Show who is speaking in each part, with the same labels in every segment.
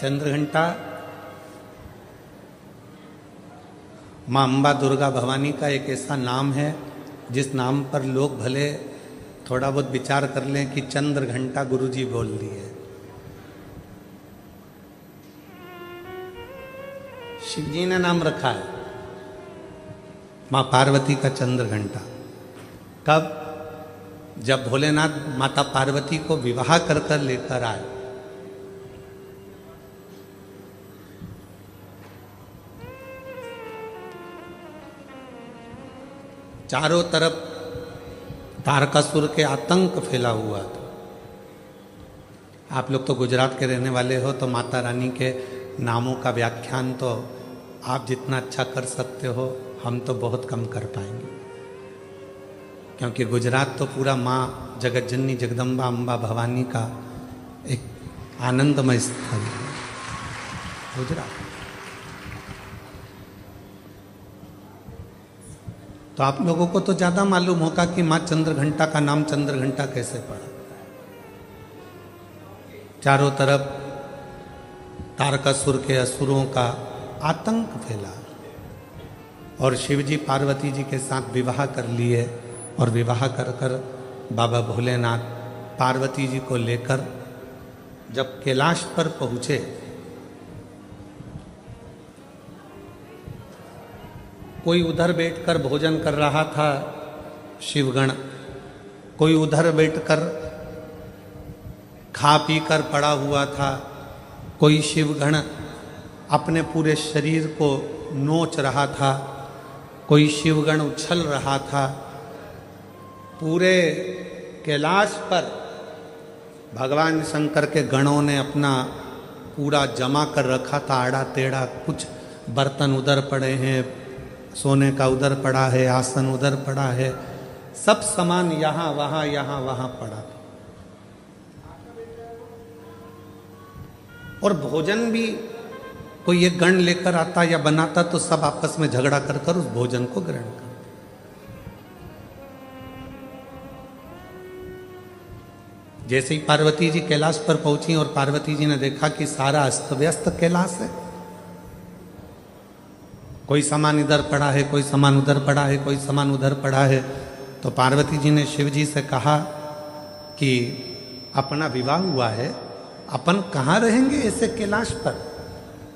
Speaker 1: चंद्रघंटा माँ अम्बा दुर्गा भवानी का एक ऐसा नाम है जिस नाम पर लोग भले थोड़ा बहुत विचार कर लें कि चंद्रघंटा गुरुजी बोल दिए। शिव जी ने नाम रखा है माँ पार्वती का चंद्रघंटा। कब? जब भोलेनाथ माता पार्वती को विवाह कर कर लेकर आए। चारों तरफ तारकासुर के आतंक फैला हुआ था। आप लोग तो गुजरात के रहने वाले हो, तो माता रानी के नामों का व्याख्यान तो आप जितना अच्छा कर सकते हो हम तो बहुत कम कर पाएंगे, क्योंकि गुजरात तो पूरा माँ जगतजननी जगदम्बा अम्बा भवानी का एक आनंदमय स्थल है गुजरात। तो आप लोगों को तो ज्यादा मालूम होगा कि माँ चंद्रघंटा का नाम चंद्रघंटा कैसे पड़ा। चारों तरफ तारकासुर के असुरों का आतंक फैला और शिवजी पार्वती जी के साथ विवाह कर लिए, और विवाह कर कर बाबा भोलेनाथ पार्वती जी को लेकर जब कैलाश पर पहुंचे, कोई उधर बैठकर भोजन कर रहा था शिवगण, कोई उधर बैठकर खा पी कर पड़ा हुआ था, कोई शिवगण अपने पूरे शरीर को नोच रहा था, कोई शिवगण उछल रहा था। पूरे कैलाश पर भगवान शंकर के गणों ने अपना पूरा जमा कर रखा था, आड़ा टेढ़ा। कुछ बर्तन उधर पड़े हैं, सोने का उधर पड़ा है, आसन उधर पड़ा है, सब सामान यहाँ वहाँ पड़ा था। और भोजन भी कोई एक गण लेकर आता या बनाता तो सब आपस में झगड़ा कर कर उस भोजन को ग्रहण करते। जैसे ही पार्वती जी कैलाश पर पहुंची और पार्वती जी ने देखा कि सारा अस्त व्यस्त कैलाश है, कोई सामान इधर पड़ा है, कोई सामान उधर पड़ा है, कोई सामान उधर पड़ा है, तो पार्वती जी ने शिव जी से कहा कि अपना विवाह हुआ है, अपन कहाँ रहेंगे ऐसे कैलाश पर।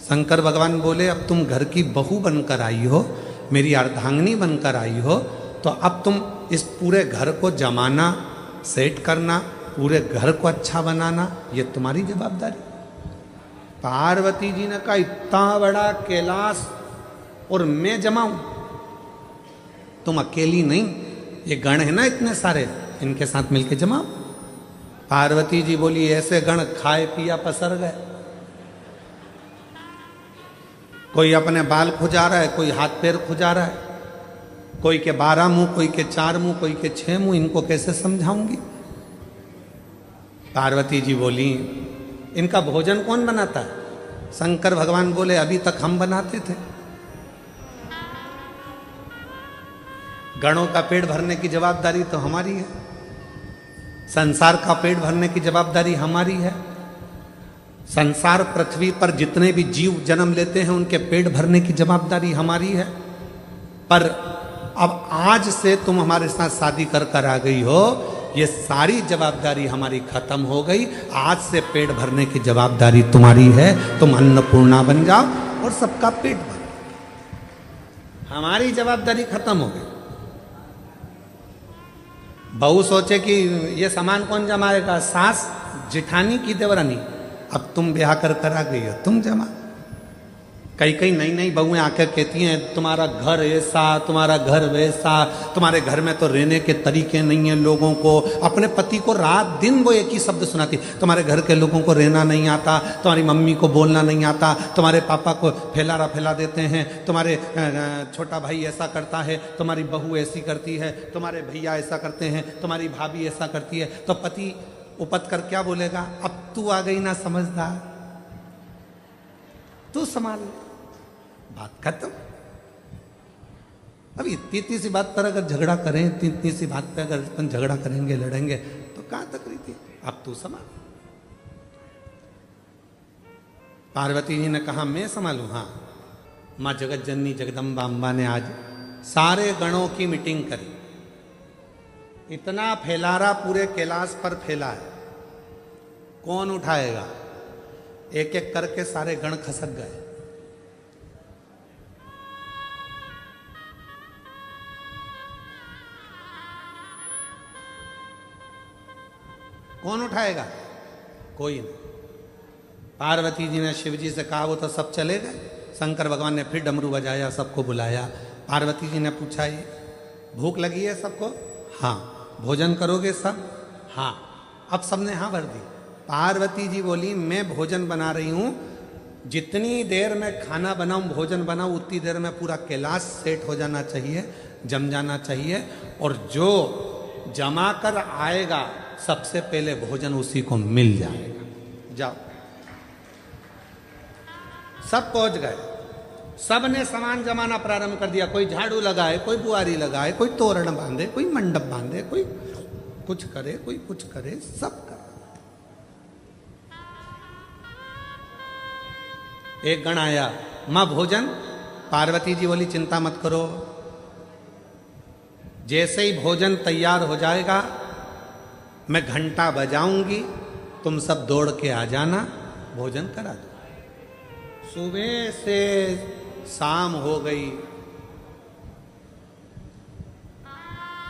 Speaker 1: शंकर भगवान बोले, अब तुम घर की बहू बनकर आई हो, मेरी अर्धांगिनी बनकर आई हो, तो अब तुम इस पूरे घर को जमाना, सेट करना, पूरे घर को अच्छा बनाना, ये तुम्हारी जवाबदारी। पार्वती जी ने कहा, इतना बड़ा कैलाश और मैं जमाऊं? तुम अकेली नहीं, ये गण है ना इतने सारे, इनके साथ मिलके जमाओ। पार्वती जी बोली, ऐसे गण खाए पिया पसर गए, कोई अपने बाल खुजा रहा है, कोई हाथ पैर खुजा रहा है, कोई के 12 मुंह, कोई के 4 मुंह, कोई के 6 मुंह, इनको कैसे समझाऊंगी। पार्वती जी बोली, इनका भोजन कौन बनाता है? शंकर भगवान बोले, अभी तक हम बनाते थे। गणों का पेट भरने की जवाबदारी तो हमारी है, संसार का पेट भरने की जवाबदारी हमारी है। संसार पृथ्वी पर जितने भी जीव जन्म लेते हैं उनके पेट भरने की जवाबदारी हमारी है। पर अब आज से तुम हमारे साथ शादी कर कर आ गई हो, ये सारी जवाबदारी हमारी खत्म हो गई। आज से पेट भरने की जवाबदारी तुम्हारी है, तुम अन्नपूर्णा बन जाओ और सबका पेट भरो। हमारी जवाबदारी खत्म हो गई। बहू सोचे कि ये सामान कौन जमाएगा, सास जिठानी की देवरानी। अब तुम ब्याह कर कर आ गई हो, तुम जमा। कई नई नई बहुएं आकर कहती हैं, तुम्हारा घर ऐसा, तुम्हारा घर वैसा, तुम्हारे घर में तो रहने के तरीके नहीं है लोगों को। अपने पति को रात दिन वो एक ही शब्द सुनाती, तुम्हारे घर के लोगों को रहना नहीं आता, तुम्हारी मम्मी को बोलना नहीं आता, तुम्हारे पापा को फैला देते हैं, तुम्हारे छोटा भाई ऐसा करता है, तुम्हारी बहू ऐसी करती है, तुम्हारे भैया ऐसा करते हैं, तुम्हारी भाभी ऐसा करती है। तो पति उपत कर क्या बोलेगा, अब तू आ गई ना समझदार, तू संभाल, बात खत्म। अब इतनी सी बात पर अगर झगड़ा करें, इतनी सी बात पे अगर अपन झगड़ा करेंगे, लड़ेंगे, तो कहां तक रही थी। अब तू संभाल। पार्वती जी ने कहा मैं संभालूं? हाँ। माँ जगत जननी जगदम्बा अम्बा ने आज सारे गणों की मीटिंग करी। इतना फैलारा पूरे कैलाश पर फैला है, कौन उठाएगा? एक एक करके सारे गण खसक गए। कौन उठाएगा? कोई नहीं। पार्वती जी ने शिव जी से कहा, वो तो सब चले गए। शंकर भगवान ने फिर डमरू बजाया, सबको बुलाया। पार्वती जी ने पूछा, ये भूख लगी है सबको? हाँ। भोजन करोगे सब? हाँ। अब सबने हाँ भर दी। पार्वती जी बोली, मैं भोजन बना रही हूं, जितनी देर में खाना बनाऊं, भोजन बनाऊं, उतनी देर में पूरा कैलाश सेट हो जाना चाहिए, जम जाना चाहिए, और जो जमा कर आएगा सबसे पहले भोजन उसी को मिल जाएगा। जाओ। सब पहुंच गए, सब ने सामान जमाना प्रारंभ कर दिया। कोई झाड़ू लगाए, कोई बुआरी लगाए, कोई तोरण बांधे, कोई मंडप बांधे, कोई कुछ करे, कोई कुछ करे, सब कर। एक गण आया, मां भोजन। पार्वती जी बोली, चिंता मत करो, जैसे ही भोजन तैयार हो जाएगा मैं घंटा बजाऊंगी, तुम सब दौड़ के आ जाना, भोजन करा दो। सुबह से शाम हो गई।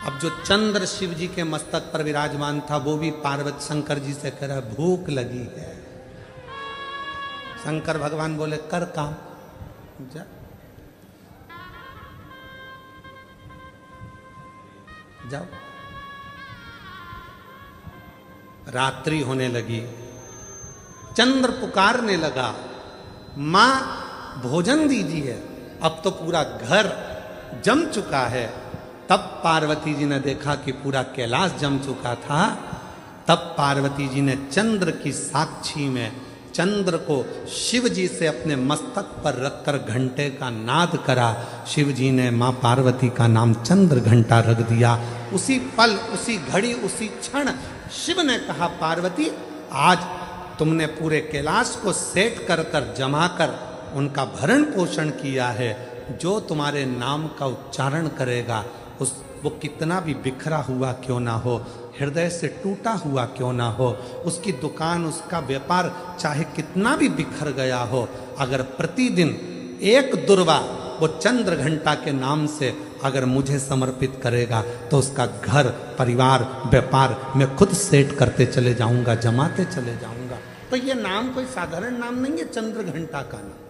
Speaker 1: अब जो चंद्र शिव जी के मस्तक पर विराजमान था, वो भी पार्वती शंकर जी से कह रहा, भूख लगी है। शंकर भगवान बोले, कर काम, जा। जाओ। रात्रि होने लगी, चंद्र पुकारने लगा, मां भोजन दीजिए। अब तो पूरा घर जम चुका है। तब पार्वती जी ने देखा कि पूरा कैलाश जम चुका था। तब पार्वती जी ने चंद्र की साक्षी में चंद्र को शिव जी से अपने मस्तक पर रखकर घंटे का नाद करा। शिव जी ने मां पार्वती का नाम चंद्र घंटा रख दिया। उसी पल, उसी घड़ी, उसी क्षण शिव ने कहा, पार्वती आज तुमने पूरे कैलाश को सेट कर कर जमा कर उनका भरण पोषण किया है। जो तुम्हारे नाम का उच्चारण करेगा, वो कितना भी बिखरा हुआ क्यों ना हो, हृदय से टूटा हुआ क्यों ना हो, उसकी दुकान, उसका व्यापार चाहे कितना भी बिखर गया हो, अगर प्रतिदिन एक दुर्वा वो चंद्र घंटा के नाम से अगर मुझे समर्पित करेगा, तो उसका घर, परिवार, व्यापार मैं खुद सेट करते चले जाऊंगा, जमाते चले जाऊंगा। तो ये नाम कोई साधारण नाम नहीं है, चंद्र घंटा का नाम।